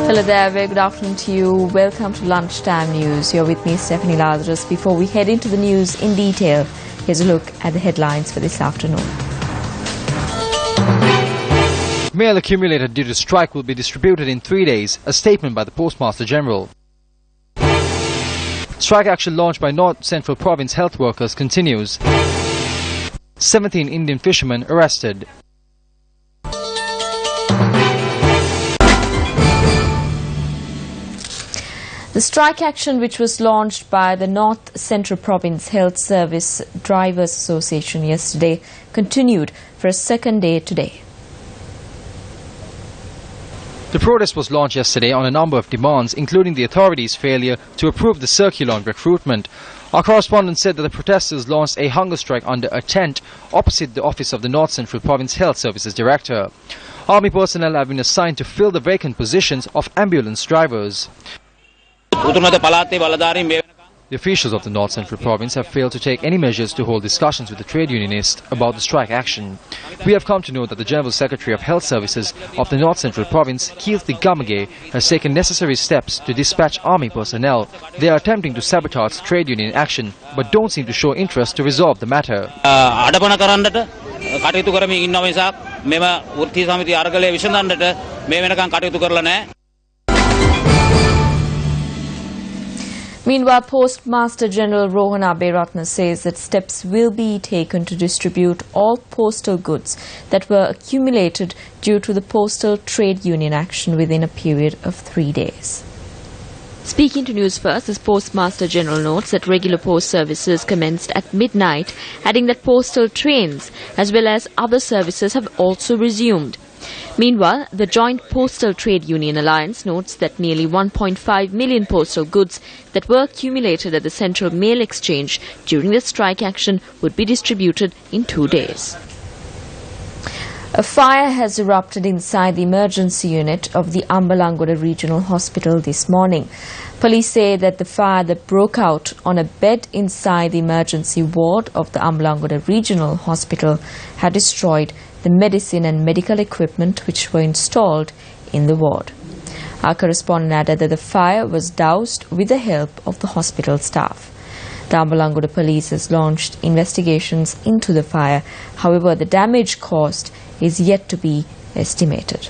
Hello there, very good afternoon to you. Welcome to Lunchtime News. You're with me, Stephanie Lazarus. Before we head into the news in detail, here's a look at the headlines for this afternoon. Mail accumulated due to strike will be distributed in 3 days, a statement by the Postmaster General. Strike action launched by North Central Province health workers continues. 17 Indian fishermen arrested. The strike action, which was launched by the North Central Province Health Service Drivers Association yesterday, continued for a second day today. The protest was launched yesterday on a number of demands, including the authorities' failure to approve the circular on recruitment. Our correspondent said that the protesters launched a hunger strike under a tent opposite the office of the North Central Province Health Services Director. Army personnel have been assigned to fill the vacant positions of ambulance drivers. The officials of the North Central Province have failed to take any measures to hold discussions with the trade unionists about the strike action. We have come to know that the General Secretary of Health Services of the North Central Province, Kirti Gamage, has taken necessary steps to dispatch army personnel. They are attempting to sabotage trade union action, but don't seem to show interest to resolve the matter. Meanwhile, Postmaster General Rohan Aberatna says that steps will be taken to distribute all postal goods that were accumulated due to the postal trade union action within a period of 3 days. Speaking to Newsfirst, the Postmaster General notes that regular post services commenced at midnight, adding that postal trains as well as other services have also resumed. Meanwhile, the Joint Postal Trade Union Alliance notes that nearly 1.5 million postal goods that were accumulated at the Central Mail Exchange during the strike action would be distributed in 2 days. A fire has erupted inside the emergency unit of the Ambalangoda Regional Hospital this morning. Police say that the fire that broke out on a bed inside the emergency ward of the Ambalangoda Regional Hospital had destroyed the medicine and medical equipment which were installed in the ward. Our correspondent added that the fire was doused with the help of the hospital staff. The Ambalangoda police has launched investigations into the fire. However, the damage caused is yet to be estimated.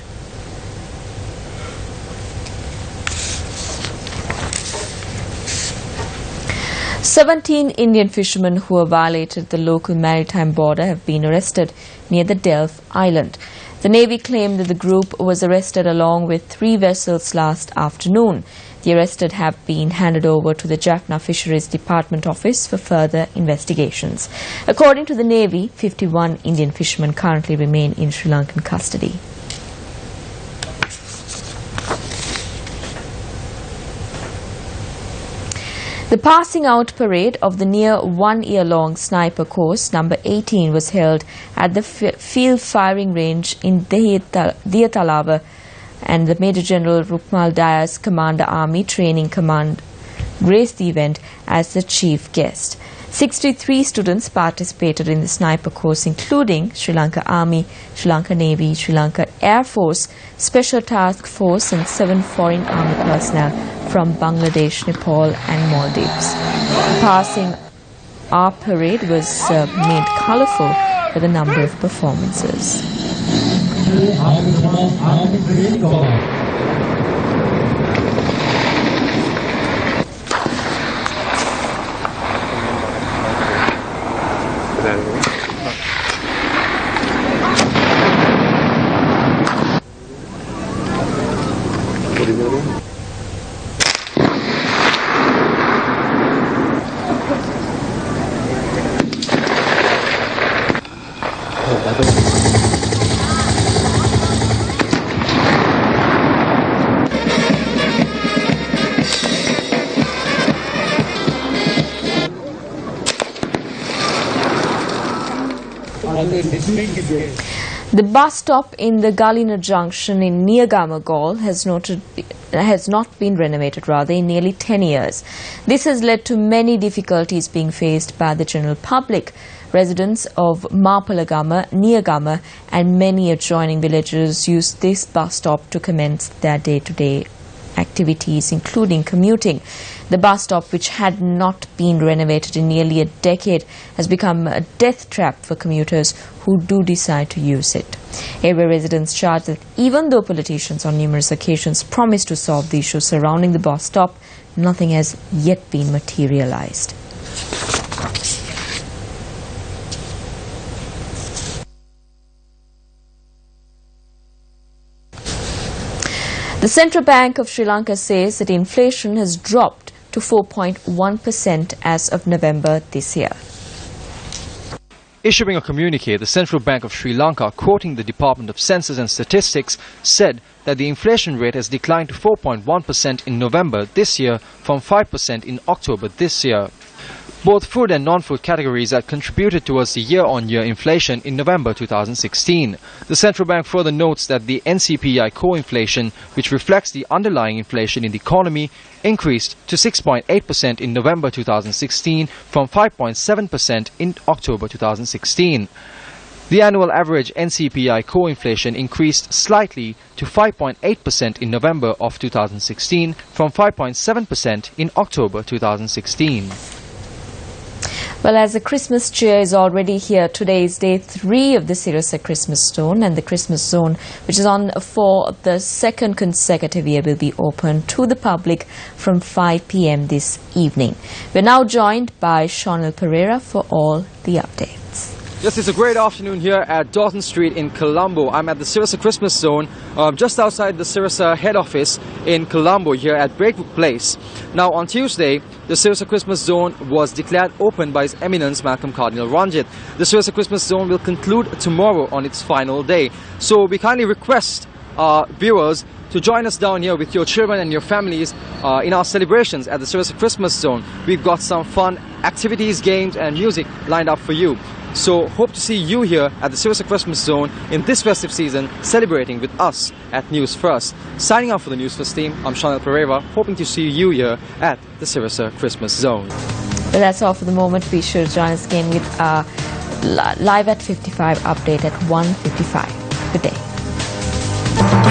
"17 Indian fishermen who have violated the local maritime border have been arrested near the Delf Island. The Navy claimed that the group was arrested along with 3 vessels last afternoon. The arrested have been handed over to the Jaffna Fisheries Department office for further investigations. According to the Navy, 51 Indian fishermen currently remain in Sri Lankan custody. The passing out parade of the near 1-year-long sniper course number 18 was held at the field firing range in Diyatalava, and the Major General Rukmal Dayas, Commander Army Training Command, graced the event as the chief guest. 63 students participated in the sniper course, including Sri Lanka Army, Sri Lanka Navy, Sri Lanka Air Force, Special Task Force and 7 foreign army personnel from Bangladesh, Nepal and Maldives. The passing our parade was made colourful with a number of performances. The bus stop in the Galina Junction in Niyagama Gaol has not been renovated in nearly 10 years. This has led to many difficulties being faced by the general public. Residents of Mapalagama, Niyagama and many adjoining villages use this bus stop to commence their day-to-day activities, including commuting. The bus stop, which had not been renovated in nearly a decade, has become a death trap for commuters who do decide to use it. Area residents charge that even though politicians on numerous occasions promised to solve the issues surrounding the bus stop, nothing has yet been materialized. The Central Bank of Sri Lanka says that inflation has dropped to 4.1% as of November this year. Issuing a communique, the Central Bank of Sri Lanka, quoting the Department of Census and Statistics, said that the inflation rate has declined to 4.1% in November this year from 5% in October this year. Both food and non-food categories had contributed towards the year-on-year inflation in November 2016. The central bank further notes that the NCPI core inflation, which reflects the underlying inflation in the economy, increased to 6.8% in November 2016 from 5.7% in October 2016. The annual average NCPI core inflation increased slightly to 5.8% in November of 2016 from 5.7% in October 2016. Well, as the Christmas cheer is already here, today is day 3 of the Sirasa Christmas Zone, and the Christmas Zone, which is on for the second consecutive year, will be open to the public from 5 p.m. this evening. We're now joined by Shonil Pereira for all the updates. Yes, it's a great afternoon here at Dawson Street in Colombo. I'm at the Sirasa Christmas Zone, just outside the Sirasa head office in Colombo here at Breakwood Place. Now, on Tuesday, the Sirasa Christmas Zone was declared open by His Eminence Malcolm Cardinal Ranjit. The Sirasa Christmas Zone will conclude tomorrow on its final day. So we kindly request our viewers to join us down here with your children and your families in our celebrations at the Sirasa Christmas Zone. We've got some fun activities, games and music lined up for you. So hope to see you here at the Sirasa Christmas Zone in this festive season, celebrating with us at News First. Signing off for the News First team, I'm Shonil Pereira, hoping to see you here at the Sirasa Christmas Zone. Well, that's all for the moment. Be sure to join us again with our Live at 55 update at 1:55. Good day.